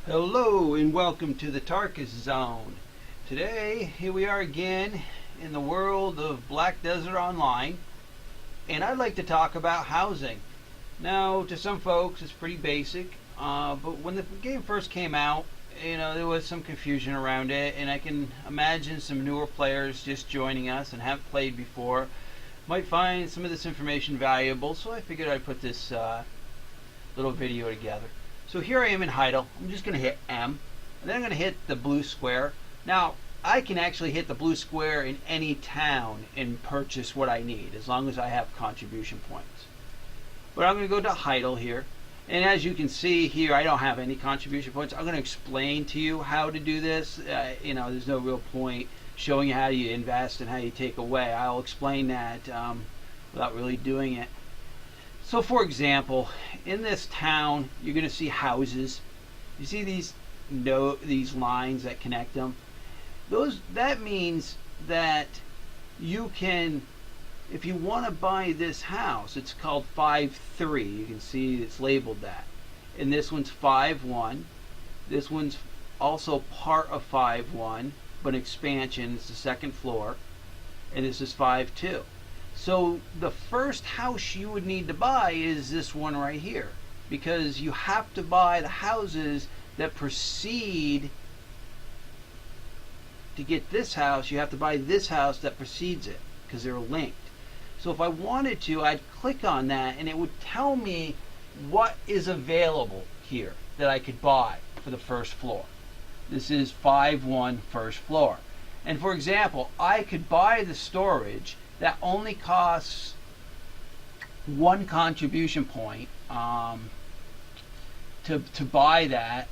Hello and welcome to the Tarkis zone. Today, here we are again in the world of Black Desert Online, and I'd like to talk about housing. Now, to some folks, it's pretty basic, but when the game first came out, there was some confusion around it, and I can imagine some newer players just joining us and haven't played before might find some of this information valuable, so I figured I'd put this little video together. So here I am in Heidel. I'm just going to hit M, and then I'm going to hit the blue square. Now, I can actually hit the blue square in any town and purchase what I need, as long as I have contribution points. But I'm going to go to Heidel here, and as you can see here, I don't have any contribution points. I'm going to explain to you how to do this. There's no real point showing you how you invest and how you take away. I'll explain that without really doing it. So for example, in this town, you're going to see houses. You see these lines that connect them? That means that you can, if you want to buy this house, it's called 5-3. You can see it's labeled that. And this one's 5-1. This one's also part of 5-1, but expansion. It's the second floor. And this is 5-2. So the first house you would need to buy is this one right here, because you have to buy the houses that precede. To get this house, you have to buy this house that precedes it, because they're linked. So if I wanted to, I'd click on that and it would tell me what is available here that I could buy for the first floor. This is 5-1 first floor. And for example, I could buy the storage that only costs 1 contribution point to buy that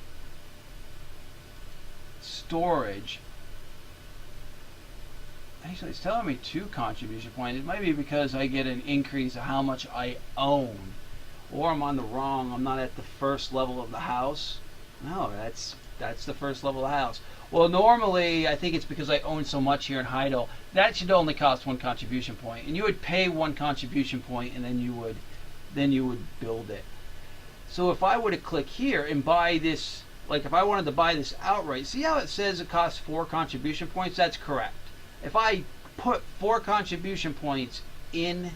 storage. Actually, it's telling me 2 contribution points. It might be because I get an increase of how much I own, or I'm on the wrong. I'm not at the first level of the house. No, that's the first level of the house. Well, normally, I think it's because I own so much here in Heidel. That should only cost 1 contribution point, and you would pay 1 contribution point, and then you would build it. So if I were to click here and buy this, like if I wanted to buy this outright, see how it says it costs 4 contribution points? That's correct. If I put 4 contribution points into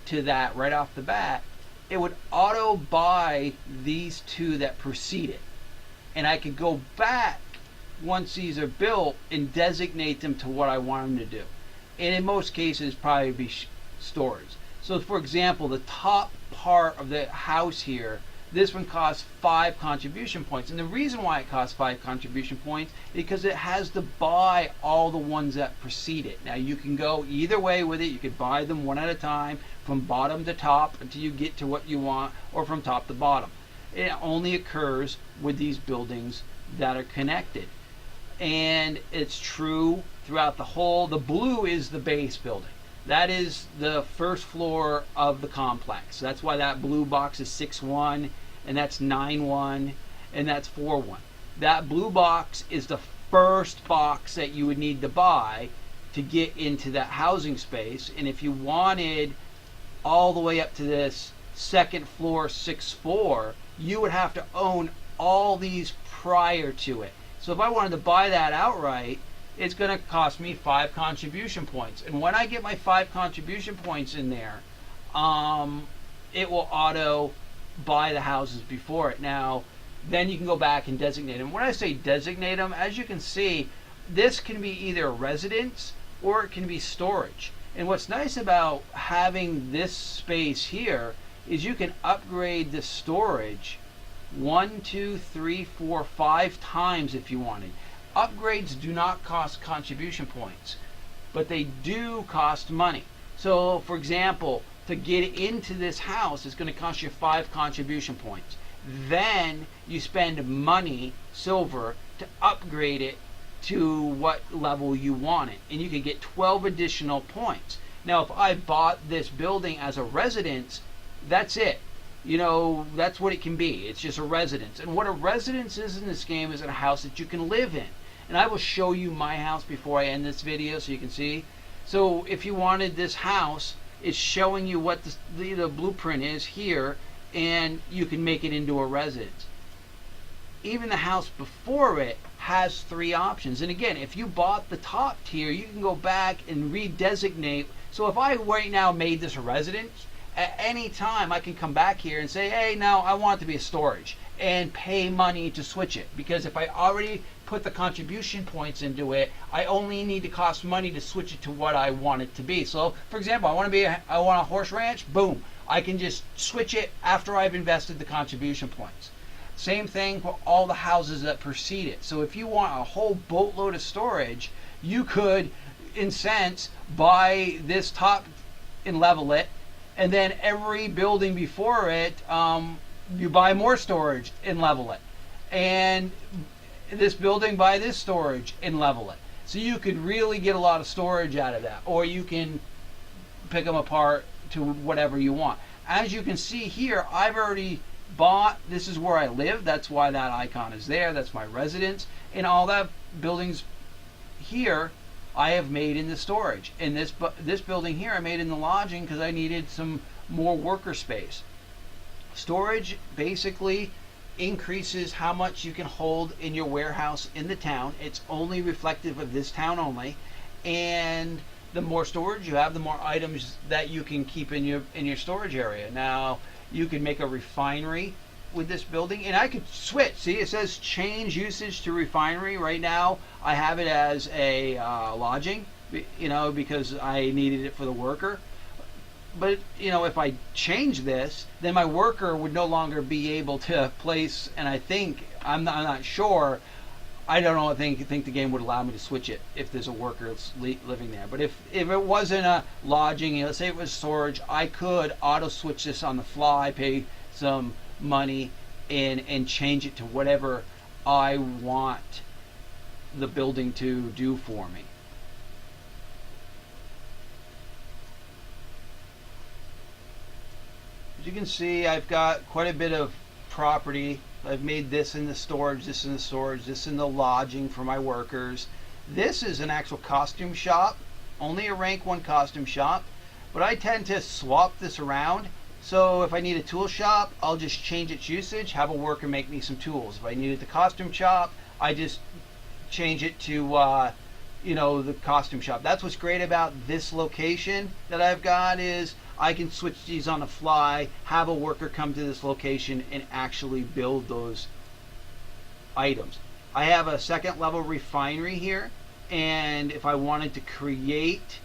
that right off the bat, it would auto buy these 2 that precede it, and I could go back once these are built and designate them to what I want them to do. And in most cases, probably be storage. So for example, the top part of the house here, this one costs 5 contribution points. And the reason why it costs 5 contribution points is because it has to buy all the ones that precede it. Now you can go either way with it. You could buy them one at a time, from bottom to top until you get to what you want, or from top to bottom. It only occurs with these buildings that are connected. And it's true throughout the whole. The blue is the base building. That is the first floor of the complex. That's why that blue box is 6-1, and that's 9-1, and that's 4-1. That blue box is the first box that you would need to buy to get into that housing space. And if you wanted all the way up to this second floor 6-4, you would have to own all these prior to it. So if I wanted to buy that outright, it's going to cost me 5 contribution points. And when I get my 5 contribution points in there, it will auto buy the houses before it. Now, then you can go back and designate them. When I say designate them, as you can see, this can be either a residence or it can be storage. And what's nice about having this space here is you can upgrade the storage 1, 2, 3, 4, 5 times if you wanted. Upgrades do not cost contribution points, but they do cost money. So for example, to get into this house, it's going to cost you 5 contribution points. Then you spend money, silver, to upgrade it to what level you want it, and you can get 12 additional points. Now if I bought this building as a residence, that's it. That's what it can be. It's just a residence. And what a residence is in this game is a house that you can live in. And I will show you my house before I end this video so you can see. So if you wanted this house, it's showing you what the blueprint is here, and you can make it into a residence. even the house before it has three options. And again, if you bought the top tier, you can go back and redesignate. So if I right now made this a residence, at any time I can come back here and say, hey, now I want it to be a storage, and pay money to switch it. Because if I already put the contribution points into it, I only need to cost money to switch it to what I want it to be. So for example, I want a horse ranch, boom, I can just switch it after I've invested the contribution points. Same thing for all the houses that precede it. So if you want a whole boatload of storage, you could, in sense, buy this top and level it, and then every building before it, you buy more storage and level it. And this building, buy this storage and level it. So you could really get a lot of storage out of that. Or you can pick them apart to whatever you want. As you can see here, I've already bought, this is where I live, that's why that icon is there, that's my residence, and all that buildings here I have made in the storage. And this building here I made in the lodging because I needed some more worker space. Storage basically increases how much you can hold in your warehouse in the town. It's only reflective of this town only, and the more storage you have, the more items that you can keep in your storage area. Now, you can make a refinery with this building, and I could switch. See, it says change usage to refinery. Right now, I have it as a lodging, because I needed it for the worker. But if I change this, then my worker would no longer be able to place. And I think I'm not sure. I don't know. I think the game would allow me to switch it if there's a worker that's living there. But if it wasn't a lodging, let's say it was storage, I could auto switch this on the fly, pay some money, and change it to whatever I want the building to do for me. As you can see, I've got quite a bit of property. I've made this in the storage, this in the storage, this in the lodging for my workers. This is an actual costume shop, only a rank 1 costume shop, but I tend to swap this around. So if I need a tool shop, I'll just change its usage, have a worker make me some tools. If I needed the costume shop, I just change it to the costume shop. That's what's great about this location that I've got, is I can switch these on the fly, have a worker come to this location and actually build those items. I have a second level refinery here, and if I wanted to create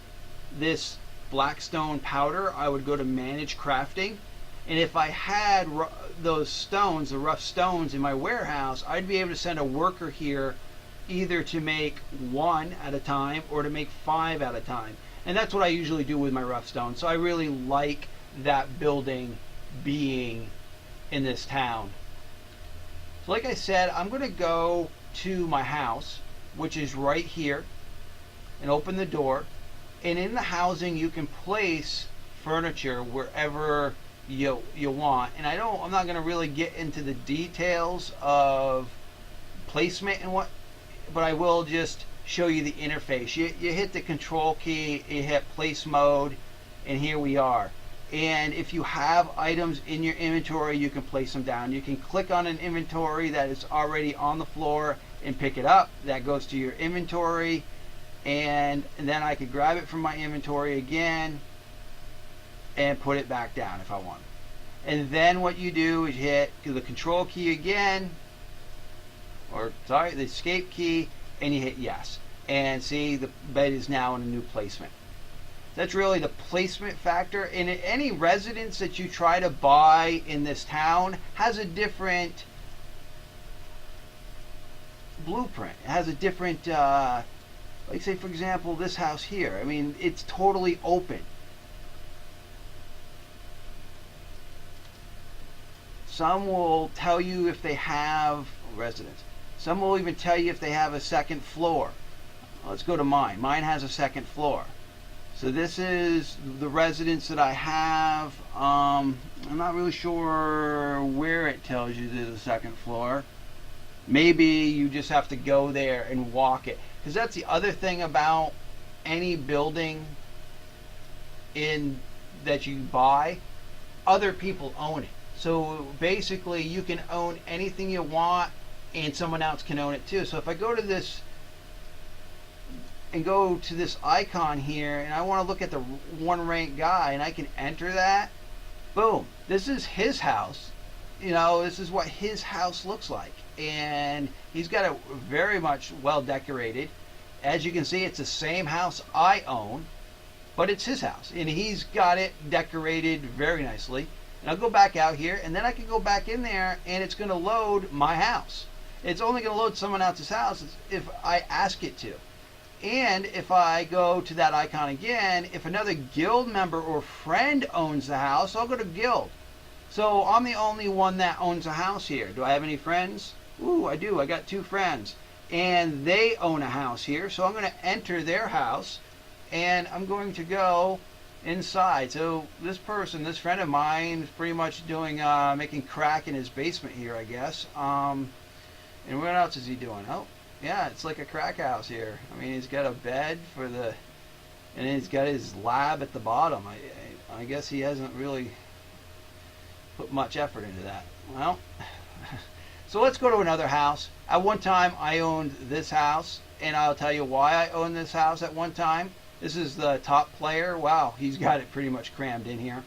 this blackstone powder, I would go to manage crafting. And if I had those stones, the rough stones in my warehouse, I'd be able to send a worker here either to make 1 at a time or to make 5 at a time. And that's what I usually do with my rough stone. So I really like that building being in this town. So like I said, I'm going to go to my house, which is right here, and open the door. And in the housing, you can place furniture wherever you want. And I'm not going to really get into the details of placement and what, but I will just show you the interface. You hit the control key, you hit place mode, and here we are. And if you have items in your inventory, you can place them down. You can click on an inventory that is already on the floor and pick it up. That goes to your inventory, and then I could grab it from my inventory again and put it back down if I want. And then what you do is hit the control key again, the escape key, and you hit yes. And see, the bed is now in a new placement. That's really the placement factor. And any residence that you try to buy in this town has a different blueprint. It has a different, like say for example, this house here. I mean, it's totally open. Some will tell you if they have residence. Some will even tell you if they have a second floor. Let's go to mine. Mine has a second floor. So this is the residence that I have. I'm not really sure where it tells you there's a second floor. Maybe you just have to go there and walk it. Because that's the other thing about any building that you buy. Other people own it. So basically you can own anything you want and someone else can own it too. So if I go to this and go to this icon here, and I want to look at the one rank guy, and I can enter that, boom, this is his house. This is what his house looks like, and he's got it very much well decorated. As you can see, it's the same house I own, but it's his house, and he's got it decorated very nicely. And I'll go back out here, and then I can go back in there, and it's going to load my house. It's only going to load someone else's house if I ask it to. And if I go to that icon again, if another guild member or friend owns the house, I'll go to guild. So I'm the only one that owns a house here. Do I have any friends? Ooh, I do. I got 2 friends. And they own a house here. So I'm going to enter their house, and I'm going to go inside. So this person, this friend of mine, is pretty much doing making crack in his basement here, I guess. And what else is he doing? Oh, yeah, it's like a crack house here. I mean, he's got a bed and he's got his lab at the bottom. I guess he hasn't really put much effort into that. Well, so let's go to another house. At one time, I owned this house, and I'll tell you why I owned this house at one time. This is the top player. Wow, he's got it pretty much crammed in here.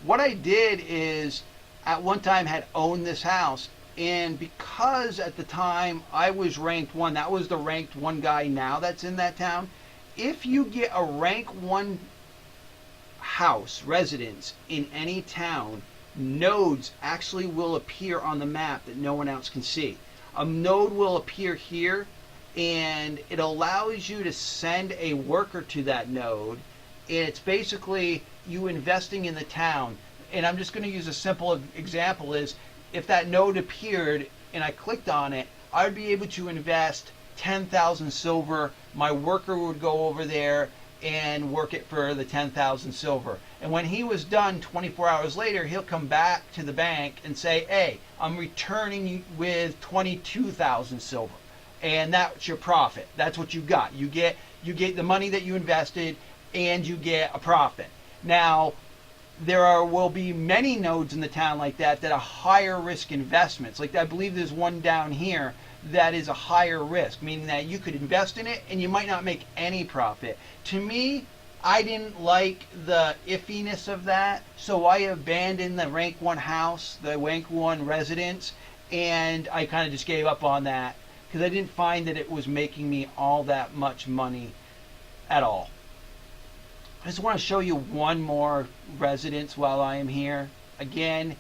What I did is, at one time, had owned this house, and because at the time I was ranked 1, that was the ranked 1 guy now that's in that town. If you get a rank 1 house, residence in any town, nodes actually will appear on the map that no one else can see. A node will appear here, and it allows you to send a worker to that node, and it's basically you investing in the town. And I'm just going to use a simple example is, if that node appeared and I clicked on it, I would be able to invest 10,000 silver. My worker would go over there and work it for the 10,000 silver. And when he was done 24 hours later, he'll come back to the bank and say, hey, I'm returning you with 22,000 silver. And that's your profit. That's what you got. You get the money that you invested, and you get a profit. Now, there will be many nodes in the town like that are higher risk investments. Like I believe there's one down here that is a higher risk, meaning that you could invest in it and you might not make any profit. To me, I didn't like the iffiness of that, so I abandoned the rank 1 house, the rank 1 residence, and I kind of just gave up on that because I didn't find that it was making me all that much money at all. I just want to show you one more residence while I am here. Again,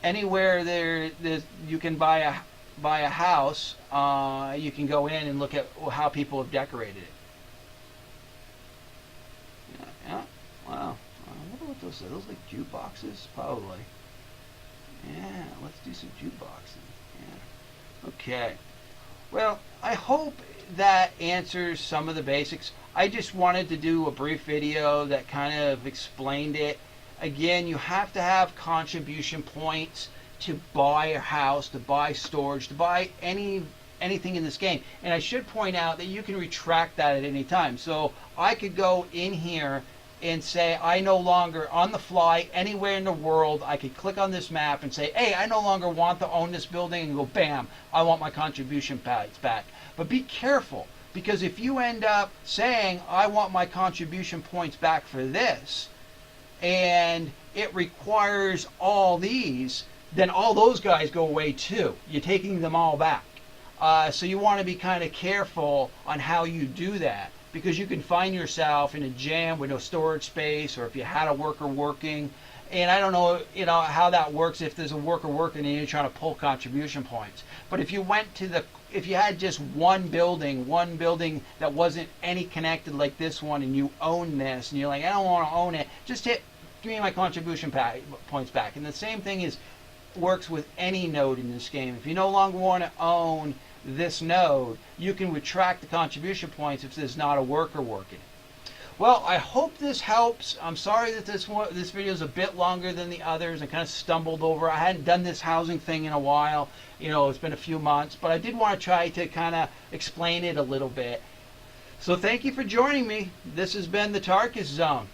anywhere there's you can buy a house, you can go in and look at how people have decorated it. Yeah. Wow. I wonder what those are. Those like jukeboxes? Probably. Yeah, let's do some jukeboxing. Yeah. Okay. Well, I hope that answers some of the basics. I just wanted to do a brief video that kind of explained it. Again, you have to have contribution points to buy a house, to buy storage, to buy anything in this game. And I should point out that you can retract that at any time. So I could go in here and say I no longer, on the fly, anywhere in the world, I could click on this map and say, hey, I no longer want to own this building, and go, bam, I want my contribution points back. But be careful, because if you end up saying, I want my contribution points back for this, and it requires all these, then all those guys go away too. You're taking them all back. So you want to be kind of careful on how you do that, because you can find yourself in a jam with no storage space, or if you had a worker working, and I don't know, how that works if there's a worker working and you're trying to pull contribution points. But if you had just one building that wasn't any connected like this one, and you own this, and you're like, I don't want to own it, just give me my contribution points back. And the same thing works with any node in this game. If you no longer want to own this node, you can retract the contribution points if there's not a worker working. Well, I hope this helps. I'm sorry that this video is a bit longer than the others. I kind of stumbled over. I hadn't done this housing thing in a while. It's been a few months, but I did want to try to kind of explain it a little bit. So thank you for joining me. This has been the Tarkis Zone.